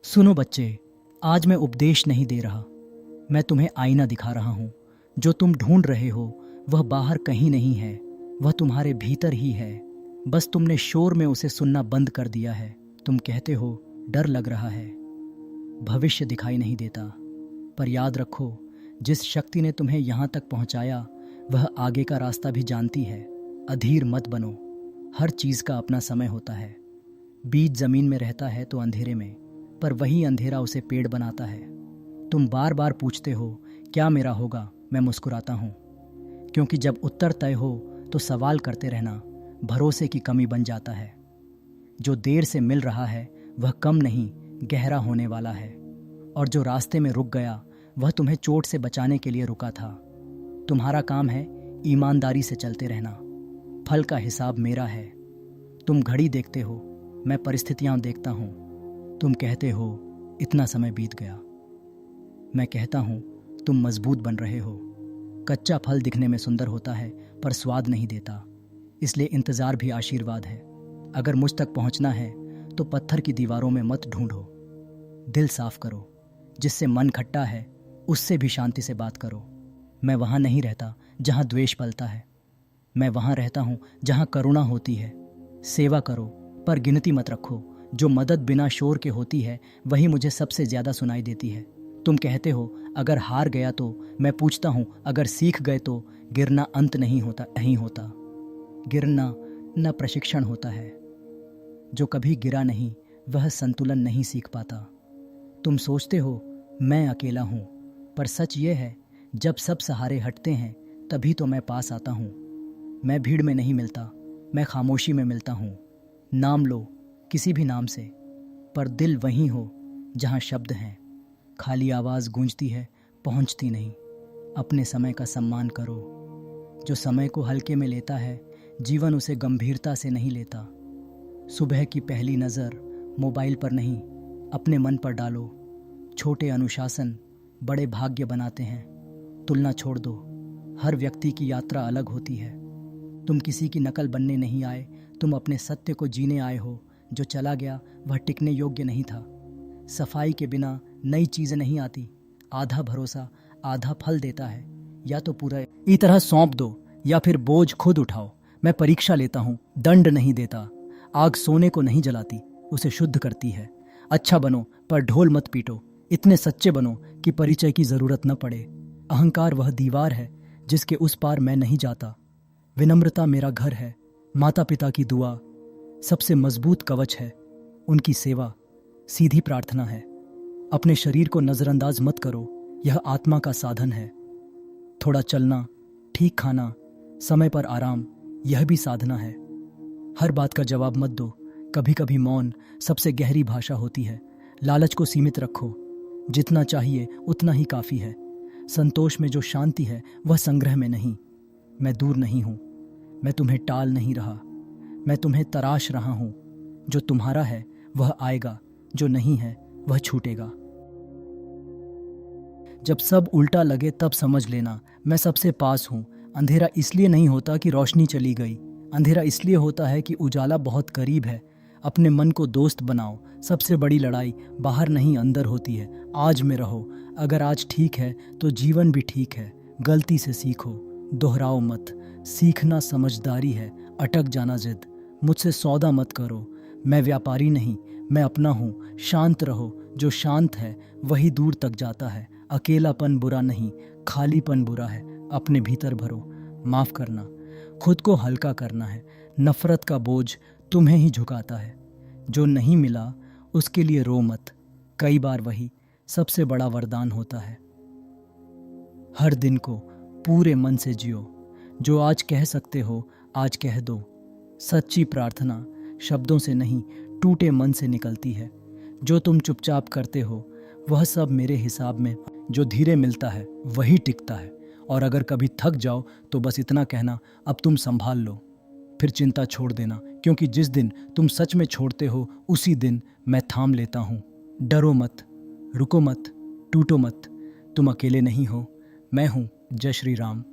सुनो बच्चे, आज मैं उपदेश नहीं दे रहा। मैं तुम्हें आईना दिखा रहा हूँ। जो तुम ढूंढ रहे हो वह बाहर कहीं नहीं है, वह तुम्हारे भीतर ही है। बस तुमने शोर में उसे सुनना बंद कर दिया है। तुम कहते हो डर लग रहा है, भविष्य दिखाई नहीं देता। पर याद रखो, जिस शक्ति ने तुम्हें यहाँ तक पहुँचाया वह आगे का रास्ता भी जानती है। अधीर मत बनो, हर चीज़ का अपना समय होता है। बीज जमीन में रहता है तो अंधेरे में, पर वही अंधेरा उसे पेड़ बनाता है। तुम बार बार पूछते हो क्या मेरा होगा। मैं मुस्कुराता हूँ, क्योंकि जब उत्तर तय हो तो सवाल करते रहना भरोसे की कमी बन जाता है। जो देर से मिल रहा है वह कम नहीं गहरा होने वाला है, और जो रास्ते में रुक गया वह तुम्हें चोट से बचाने के लिए रुका था। तुम्हारा काम है ईमानदारी से चलते रहना। फल का हिसाब मेरा है। तुम घड़ी देखते हो, मैं परिस्थितियां देखता हूँ। तुम कहते हो इतना समय बीत गया, मैं कहता हूँ तुम मजबूत बन रहे हो। कच्चा फल दिखने में सुंदर होता है पर स्वाद नहीं देता, इसलिए इंतज़ार भी आशीर्वाद है। अगर मुझ तक पहुँचना है तो पत्थर की दीवारों में मत ढूंढो, दिल साफ करो। जिससे मन खट्टा है उससे भी शांति से बात करो। मैं वहाँ नहीं रहता जहाँ द्वेष पलता है, मैं वहाँ रहता हूँ जहाँ करुणा होती है। सेवा करो पर गिनती मत रखो। जो मदद बिना शोर के होती है वही मुझे सबसे ज़्यादा सुनाई देती है। तुम कहते हो अगर हार गया तो, मैं पूछता हूँ अगर सीख गए तो। गिरना अंत नहीं होता। गिरना न प्रशिक्षण होता है। जो कभी गिरा नहीं वह संतुलन नहीं सीख पाता। तुम सोचते हो मैं अकेला हूँ, पर सच ये है जब सब सहारे हटते हैं तभी तो मैं पास आता हूँ। मैं भीड़ में नहीं मिलता, मैं खामोशी में मिलता हूँ। नाम लो किसी भी नाम से, पर दिल वहीं हो जहाँ शब्द हैं। खाली आवाज़ गूंजती है, पहुँचती नहीं। अपने समय का सम्मान करो। जो समय को हल्के में लेता है जीवन उसे गंभीरता से नहीं लेता। सुबह की पहली नज़र मोबाइल पर नहीं अपने मन पर डालो। छोटे अनुशासन बड़े भाग्य बनाते हैं। तुलना छोड़ दो, हर व्यक्ति की यात्रा अलग होती है। तुम किसी की नकल बनने नहीं आए, तुम अपने सत्य को जीने आए हो। जो चला गया वह टिकने योग्य नहीं था। सफाई के बिना नई चीज़ें नहीं आती। आधा भरोसा आधा फल देता है। या तो पूरा ई तरह सौंप दो या फिर बोझ खुद उठाओ। मैं परीक्षा लेता हूँ, दंड नहीं देता। आग सोने को नहीं जलाती, उसे शुद्ध करती है। अच्छा बनो पर ढोल मत पीटो। इतने सच्चे बनो कि परिचय की जरूरत न पड़े। अहंकार वह दीवार है जिसके उस पार मैं नहीं जाता। विनम्रता मेरा घर है। माता पिता की दुआ सबसे मजबूत कवच है। उनकी सेवा सीधी प्रार्थना है। अपने शरीर को नजरअंदाज मत करो, यह आत्मा का साधन है। थोड़ा चलना, ठीक खाना, समय पर आराम, यह भी साधना है। हर बात का जवाब मत दो। कभी कभी मौन सबसे गहरी भाषा होती है। लालच को सीमित रखो, जितना चाहिए उतना ही काफ़ी है। संतोष में जो शांति है वह संग्रह में नहीं। मैं दूर नहीं हूँ, मैं तुम्हें टाल नहीं रहा, मैं तुम्हें तराश रहा हूँ। जो तुम्हारा है वह आएगा, जो नहीं है वह छूटेगा। जब सब उल्टा लगे तब समझ लेना मैं सबसे पास हूँ। अंधेरा इसलिए नहीं होता कि रोशनी चली गई, अंधेरा इसलिए होता है कि उजाला बहुत करीब है। अपने मन को दोस्त बनाओ। सबसे बड़ी लड़ाई बाहर नहीं अंदर होती है। आज में रहो। अगर आज ठीक है तो जीवन भी ठीक है। गलती से सीखो, दोहराओ मत। सीखना समझदारी है, अटक जाना जिद। मुझसे सौदा मत करो, मैं व्यापारी नहीं, मैं अपना हूँ। शांत रहो, जो शांत है वही दूर तक जाता है। अकेलापन बुरा नहीं, खालीपन बुरा है। अपने भीतर भरो। माफ़ करना, खुद को हल्का करना है। नफ़रत का बोझ तुम्हें ही झुकाता है। जो नहीं मिला उसके लिए रो मत, कई बार वही सबसे बड़ा वरदान होता है। हर दिन को पूरे मन से जियो। जो आज कह सकते हो आज कह दो। सच्ची प्रार्थना शब्दों से नहीं टूटे मन से निकलती है। जो तुम चुपचाप करते हो वह सब मेरे हिसाब में जो धीरे मिलता है वही टिकता है। और अगर कभी थक जाओ तो बस इतना कहना अब तुम संभाल लो, फिर चिंता छोड़ देना। क्योंकि जिस दिन तुम सच में छोड़ते हो उसी दिन मैं थाम लेता हूँ। डरो मत, रुको मत, टूटो मत। तुम अकेले नहीं हो, मैं हूँ। जय श्री राम।